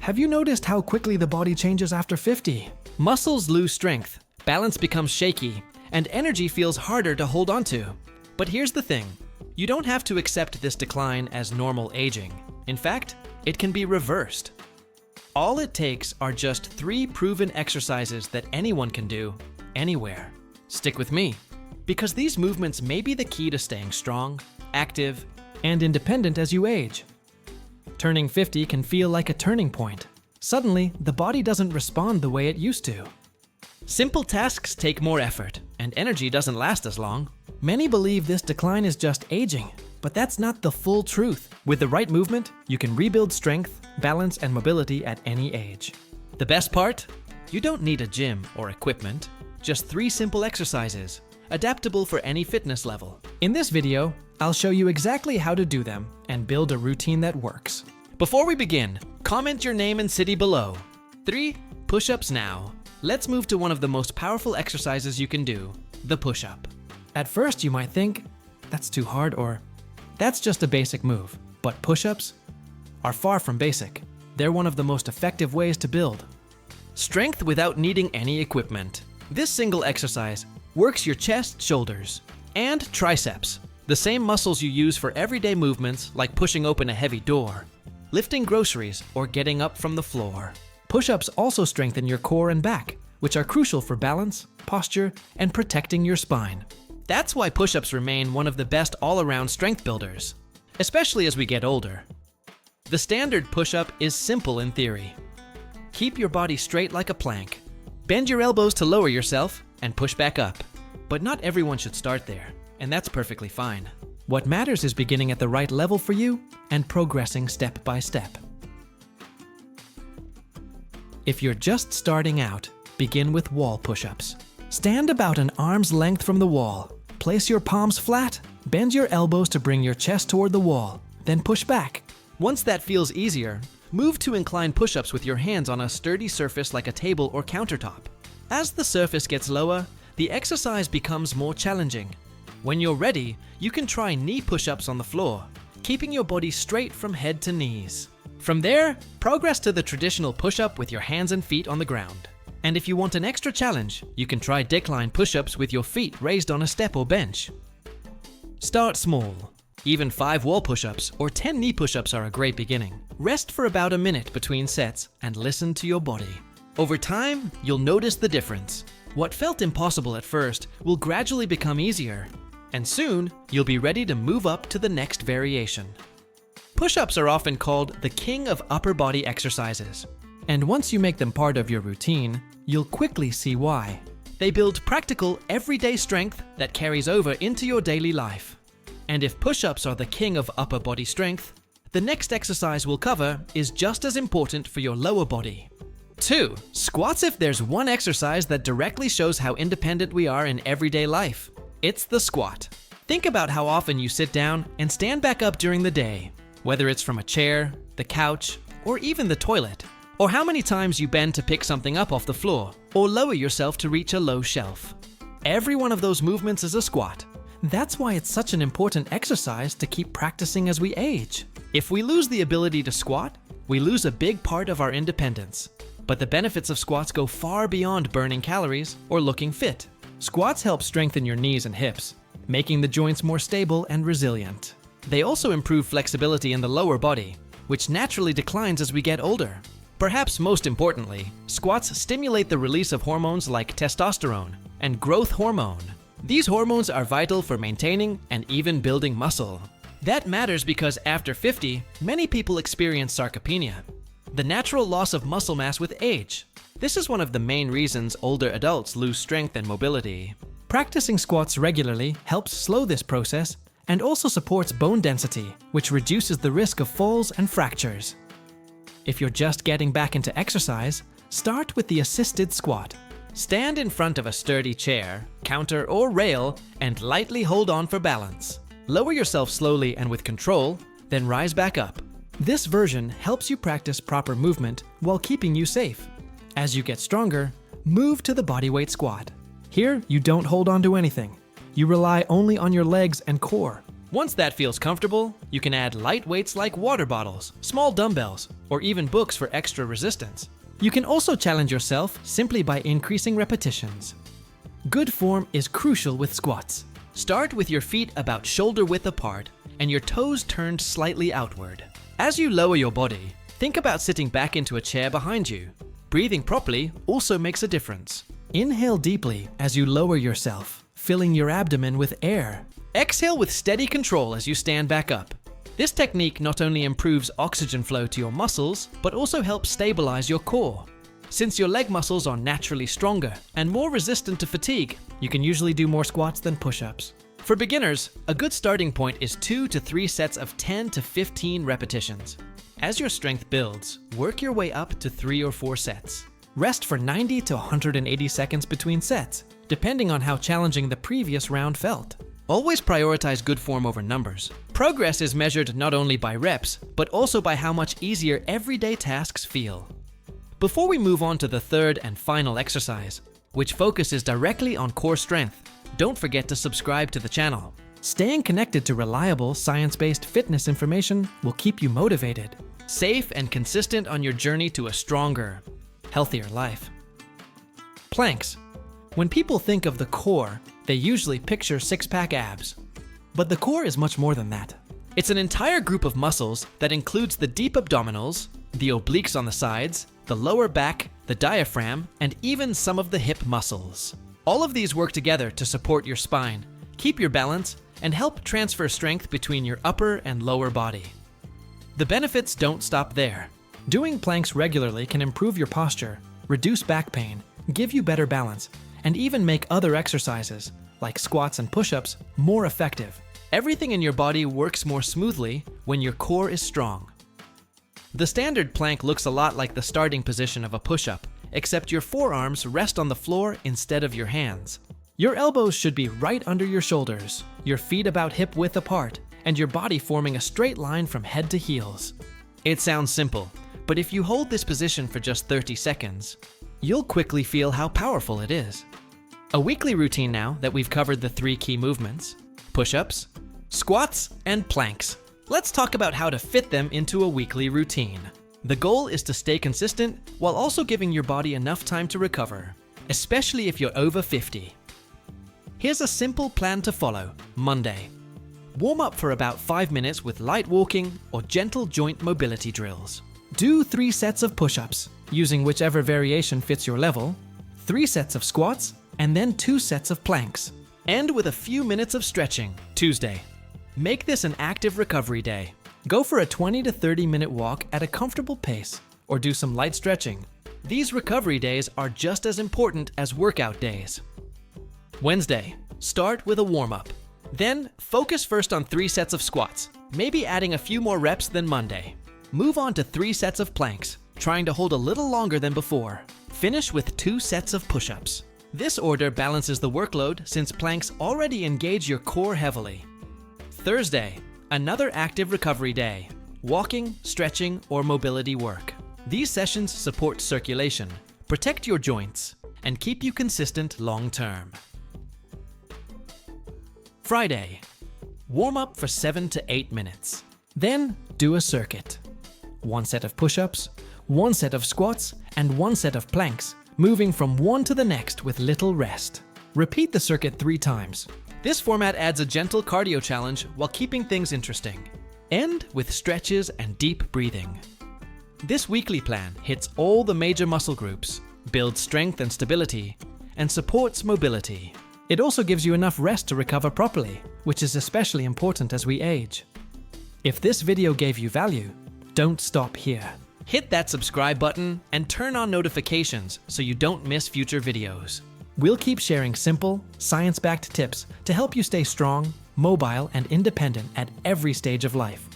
Have you noticed how quickly the body changes after 50? Muscles lose strength, balance becomes shaky, and energy feels harder to hold onto. But here's the thing, you don't have to accept this decline as normal aging. In fact, it can be reversed. All it takes are just 3 proven exercises that anyone can do, anywhere. Stick with me, because these movements may be the key to staying strong, active, and independent as you age. Turning 50 can feel like a turning point. Suddenly, the body doesn't respond the way it used to. Simple tasks take more effort, and energy doesn't last as long. Many believe this decline is just aging, but that's not the full truth. With the right movement, you can rebuild strength, balance, and mobility at any age. The best part? You don't need a gym or equipment. Just 3 simple exercises, adaptable for any fitness level. In this video, I'll show you exactly how to do them and build a routine that works. Before we begin, comment your name and city below. 3 push-ups now. Let's move to one of the most powerful exercises you can do, the push-up. At first, you might think, that's too hard, or that's just a basic move. But push-ups are far from basic. They're one of the most effective ways to build strength without needing any equipment. This single exercise works your chest, shoulders, and triceps, the same muscles you use for everyday movements like pushing open a heavy door, lifting groceries, or getting up from the floor. Push-ups also strengthen your core and back, which are crucial for balance, posture, and protecting your spine. That's why push-ups remain one of the best all-around strength builders, especially as we get older. The standard push-up is simple in theory. Keep your body straight like a plank. Bend your elbows to lower yourself and push back up. But not everyone should start there, and that's perfectly fine. What matters is beginning at the right level for you and progressing step by step. If you're just starting out, begin with wall push-ups. Stand about an arm's length from the wall. Place your palms flat, bend your elbows to bring your chest toward the wall, then push back. Once that feels easier, move to incline push-ups with your hands on a sturdy surface like a table or countertop. As the surface gets lower, the exercise becomes more challenging. When you're ready, you can try knee push-ups on the floor, keeping your body straight from head to knees. From there, progress to the traditional push-up with your hands and feet on the ground. And if you want an extra challenge, you can try decline push-ups with your feet raised on a step or bench. Start small. Even 5 wall push-ups or 10 knee push-ups are a great beginning. Rest for about a minute between sets and listen to your body. Over time, you'll notice the difference. What felt impossible at first will gradually become easier, and soon you'll be ready to move up to the next variation. Push-ups are often called the king of upper body exercises. And once you make them part of your routine, you'll quickly see why. They build practical, everyday strength that carries over into your daily life. And if push-ups are the king of upper body strength, the next exercise we'll cover is just as important for your lower body. 2. Squats. If there's one exercise that directly shows how independent we are in everyday life, it's the squat. Think about how often you sit down and stand back up during the day, whether it's from a chair, the couch, or even the toilet. Or how many times you bend to pick something up off the floor, or lower yourself to reach a low shelf. Every one of those movements is a squat. That's why it's such an important exercise to keep practicing as we age. If we lose the ability to squat, we lose a big part of our independence. But the benefits of squats go far beyond burning calories or looking fit. Squats help strengthen your knees and hips, making the joints more stable and resilient. They also improve flexibility in the lower body, which naturally declines as we get older. Perhaps most importantly, squats stimulate the release of hormones like testosterone and growth hormone. These hormones are vital for maintaining and even building muscle. That matters because after 50, many people experience sarcopenia, the natural loss of muscle mass with age. This is one of the main reasons older adults lose strength and mobility. Practicing squats regularly helps slow this process and also supports bone density, which reduces the risk of falls and fractures. If you're just getting back into exercise, start with the assisted squat. Stand in front of a sturdy chair, counter, or rail and lightly hold on for balance. Lower yourself slowly and with control, then rise back up. This version helps you practice proper movement while keeping you safe. As you get stronger, move to the bodyweight squat. Here, you don't hold on to anything. You rely only on your legs and core. Once that feels comfortable, you can add light weights like water bottles, small dumbbells, or even books for extra resistance. You can also challenge yourself simply by increasing repetitions. Good form is crucial with squats. Start with your feet about shoulder width apart and your toes turned slightly outward. As you lower your body, think about sitting back into a chair behind you. Breathing properly also makes a difference. Inhale deeply as you lower yourself, filling your abdomen with air. Exhale with steady control as you stand back up. This technique not only improves oxygen flow to your muscles, but also helps stabilize your core. Since your leg muscles are naturally stronger and more resistant to fatigue, you can usually do more squats than push-ups. For beginners, a good starting point is 2 to 3 sets of 10 to 15 repetitions. As your strength builds, work your way up to 3 or 4 sets. Rest for 90 to 180 seconds between sets, depending on how challenging the previous round felt. Always prioritize good form over numbers. Progress is measured not only by reps, but also by how much easier everyday tasks feel. Before we move on to the third and final exercise, which focuses directly on core strength, don't forget to subscribe to the channel. Staying connected to reliable, science-based fitness information will keep you motivated, safe and consistent on your journey to a stronger, healthier life. Planks. When people think of the core, they usually picture six-pack abs. But the core is much more than that. It's an entire group of muscles that includes the deep abdominals, the obliques on the sides, the lower back, the diaphragm, and even some of the hip muscles. All of these work together to support your spine, keep your balance, and help transfer strength between your upper and lower body. The benefits don't stop there. Doing planks regularly can improve your posture, reduce back pain, give you better balance, and even make other exercises, like squats and push-ups, more effective. Everything in your body works more smoothly when your core is strong. The standard plank looks a lot like the starting position of a push-up, except your forearms rest on the floor instead of your hands. Your elbows should be right under your shoulders, your feet about hip width apart, and your body forming a straight line from head to heels. It sounds simple, but if you hold this position for just 30 seconds, you'll quickly feel how powerful it is. A weekly routine now that we've covered the 3 key movements: push-ups, squats, and planks. Let's talk about how to fit them into a weekly routine. The goal is to stay consistent while also giving your body enough time to recover, especially if you're over 50. Here's a simple plan to follow. Monday. Warm up for about 5 minutes with light walking or gentle joint mobility drills. Do 3 sets of push-ups, using whichever variation fits your level, 3 sets of squats, and then 2 sets of planks. End with a few minutes of stretching. Tuesday. Make this an active recovery day. Go for a 20 to 30 minute walk at a comfortable pace, or do some light stretching. These recovery days are just as important as workout days. Wednesday. Start with a warm-up. Then, focus first on 3 sets of squats, maybe adding a few more reps than Monday. Move on to 3 sets of planks, trying to hold a little longer than before. Finish with 2 sets of push-ups. This order balances the workload since planks already engage your core heavily. Thursday, another active recovery day. Walking, stretching, or mobility work. These sessions support circulation, protect your joints, and keep you consistent long-term. Friday, warm up for 7 to 8 minutes. Then do a circuit. 1 set of push-ups, 1 set of squats, and 1 set of planks, moving from one to the next with little rest. Repeat the circuit 3 times. This format adds a gentle cardio challenge while keeping things interesting. End with stretches and deep breathing. This weekly plan hits all the major muscle groups, builds strength and stability, and supports mobility. It also gives you enough rest to recover properly, which is especially important as we age. If this video gave you value, don't stop here. Hit that subscribe button and turn on notifications so you don't miss future videos. We'll keep sharing simple, science-backed tips to help you stay strong, mobile, and independent at every stage of life.